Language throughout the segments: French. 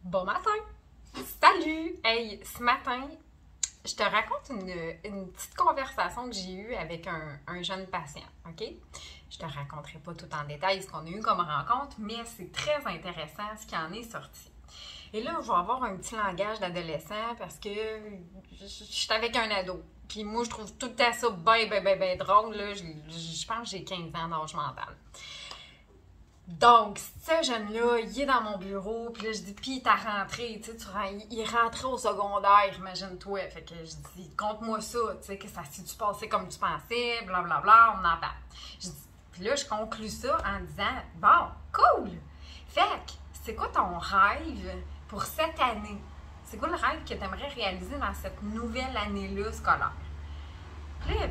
Bon matin! Salut! Hey, ce matin, je te raconte une petite conversation que j'ai eue avec un jeune patient, OK? Je te raconterai pas tout en détail ce qu'on a eu comme rencontre, mais c'est très intéressant ce qui en est sorti. Et là, je vais avoir un petit langage d'adolescent parce que je suis avec un ado. Puis moi, je trouve tout le temps ça ben drôle, là. Je pense que j'ai 15 ans d'âge mental. Donc, ce jeune-là, il est dans mon bureau, puis là, je dis, puis t'as rentré, tu sais, il rentrait au secondaire, imagine-toi. Fait que je dis, conte-moi ça, tu sais, que ça s'est-tu passé comme tu pensais, blablabla, on en parle. Je dis, puis là, je conclus ça en disant, bon, cool! Fait que, c'est quoi ton rêve pour cette année? C'est quoi le rêve que tu aimerais réaliser dans cette nouvelle année-là scolaire? Puis là,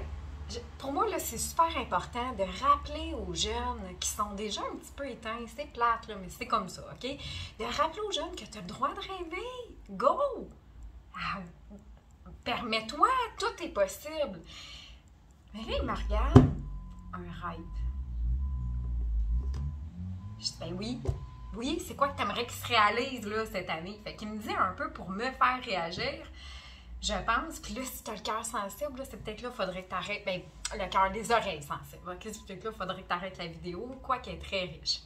pour moi, là, c'est super important de rappeler aux jeunes qui sont déjà un petit peu éteints, c'est plate, là, mais c'est comme ça, OK? De rappeler aux jeunes que tu as le droit de rêver. Go! Ah, permets-toi, tout est possible. Mais là, il me regarde, un rêve. Je dis, ben oui. Oui, c'est quoi que tu aimerais qu'il se réalise, là, cette année? Fait qu'il me dit un peu pour me faire réagir. Je pense, puis là, si t'as le cœur sensible, là, c'est peut-être là qu'il faudrait que t'arrêtes, ben, le cœur, les oreilles sensibles, ok? C'est peut-être là qu'il faudrait que t'arrêtes la vidéo, quoi qu'elle est très riche.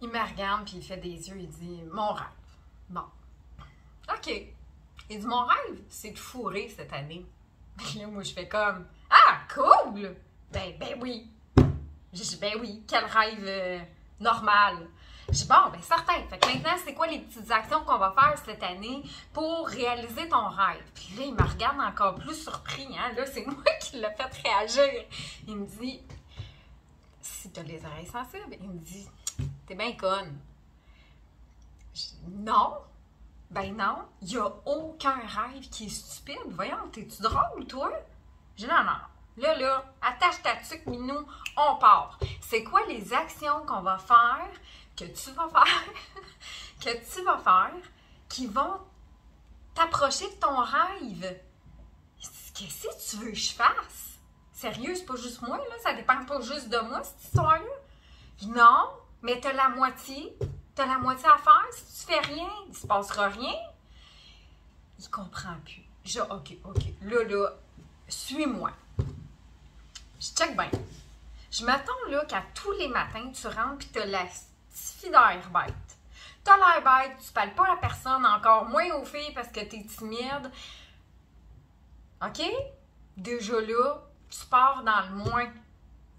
Il me regarde, puis il fait des yeux, il dit, mon rêve. Bon, ok. Il dit, mon rêve, c'est de fourrer cette année. Puis là, moi, je fais comme, ah, cool! Ben oui. Je dis, ben oui, quel rêve normal. Je dis, bon, ben certain. Fait que maintenant, c'est quoi les petites actions qu'on va faire cette année pour réaliser ton rêve? Puis là, il me regarde encore plus surpris. Hein? Là, c'est moi qui l'ai fait réagir. Il me dit, si tu as les oreilles sensibles, il me dit, t'es bien conne. Je dis, non. Ben non, il n'y a aucun rêve qui est stupide. Voyons, t'es-tu drôle, toi? Je dis, non. Là, attache ta tuque, Minou, on part. C'est quoi les actions qu'on va faire, que tu vas faire, qui vont t'approcher de ton rêve? Qu'est-ce que tu veux que je fasse? Sérieux, c'est pas juste moi, là? Ça dépend pas juste de moi, cette histoire-là? Je dis, non, mais t'as la moitié. T'as la moitié à faire. Si tu fais rien, il se passera rien. Il comprend plus. Je dis, OK. Là, suis-moi. Je check bien. Je m'attends là qu'à tous les matins, tu rentres et tu as la petite d'air bête. Tu as l'air bête, tu parles pas à la personne, encore moins aux filles parce que tu es timide. OK? Déjà là, tu pars dans le moins.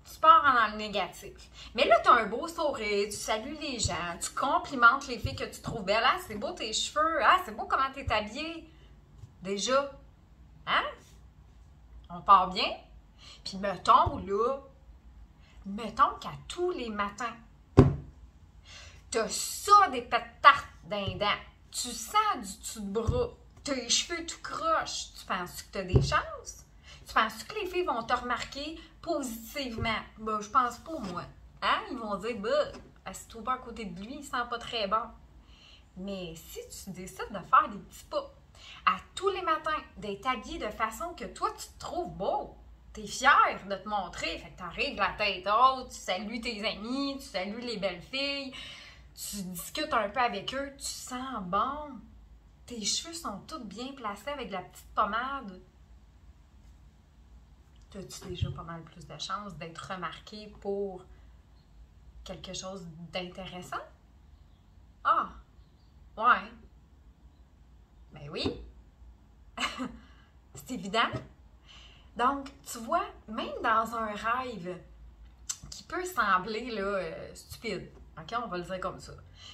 Tu pars dans le négatif. Mais là, tu as un beau sourire, tu salues les gens, tu complimentes les filles que tu trouves belles. Ah, c'est beau tes cheveux. Ah, c'est beau comment tu es habillée. Déjà. Hein? On part bien? Puis mettons qu'à tous les matins, t'as ça des pets tartes d'un dent, tu sens du dessous de bras, t'as les cheveux tout croche, tu penses que t'as des chances? Tu penses que les filles vont te remarquer positivement? Ben, je pense pas, moi. Hein? Ils vont dire, assis-toi pas à côté de lui, il sent pas très bon. Mais si tu décides de faire des petits pas, à tous les matins, d'être habillé de façon que toi, tu te trouves beau, t'es fière de te montrer, fait que t'arrives la tête haute, tu salues tes amis, tu salues les belles filles, tu discutes un peu avec eux, tu sens bon, tes cheveux sont tous bien placés avec de la petite pommade. T'as-tu déjà pas mal plus de chances d'être remarqué pour quelque chose d'intéressant? Ah, ouais. Ben oui. C'est évident. Donc, tu vois, même dans un rêve qui peut sembler là, stupide, OK, on va le dire comme ça.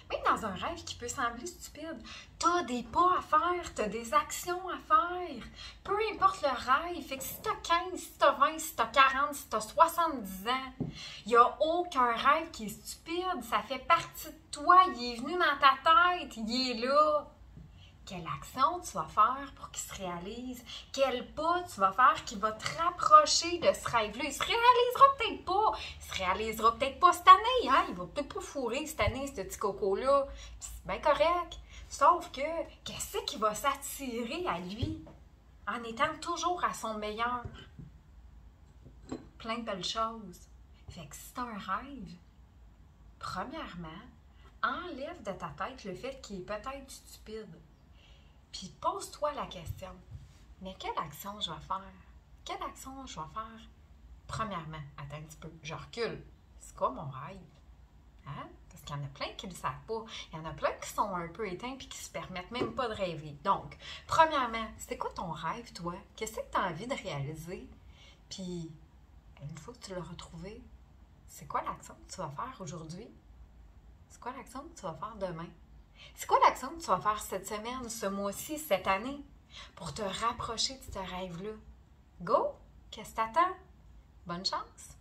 Même dans un rêve qui peut sembler stupide, t'as des pas à faire, t'as des actions à faire. Peu importe le rêve, fait que si t'as 15, si t'as 20, si t'as 40, si t'as 70 ans, il n'y a aucun rêve qui est stupide. Ça fait partie de toi, il est venu dans ta tête, il est là. Quelle action tu vas faire pour qu'il se réalise? Quel pas tu vas faire qui va te rapprocher de ce rêve-là? Il se réalisera peut-être pas. Il se réalisera peut-être pas cette année. Hein? Il va peut-être pas fourrer cette année, ce petit coco-là. C'est bien correct. Sauf que, qu'est-ce qui va s'attirer à lui en étant toujours à son meilleur? Plein de belles choses. Fait que si t'as un rêve, premièrement, enlève de ta tête le fait qu'il est peut-être stupide. Puis pose-toi la question, mais quelle action je vais faire? Quelle action je vais faire? Premièrement, attends un petit peu, je recule. C'est quoi mon rêve? Hein? Parce qu'il y en a plein qui ne le savent pas. Il y en a plein qui sont un peu éteints et qui ne se permettent même pas de rêver. Donc, premièrement, c'est quoi ton rêve, toi? Qu'est-ce que tu as envie de réaliser? Puis, une fois que tu l'as retrouvé, c'est quoi l'action que tu vas faire aujourd'hui? C'est quoi l'action que tu vas faire demain? C'est quoi l'action que tu vas faire cette semaine, ce mois-ci, cette année, pour te rapprocher de ce rêve-là? Go! Qu'est-ce que t'attends? Bonne chance!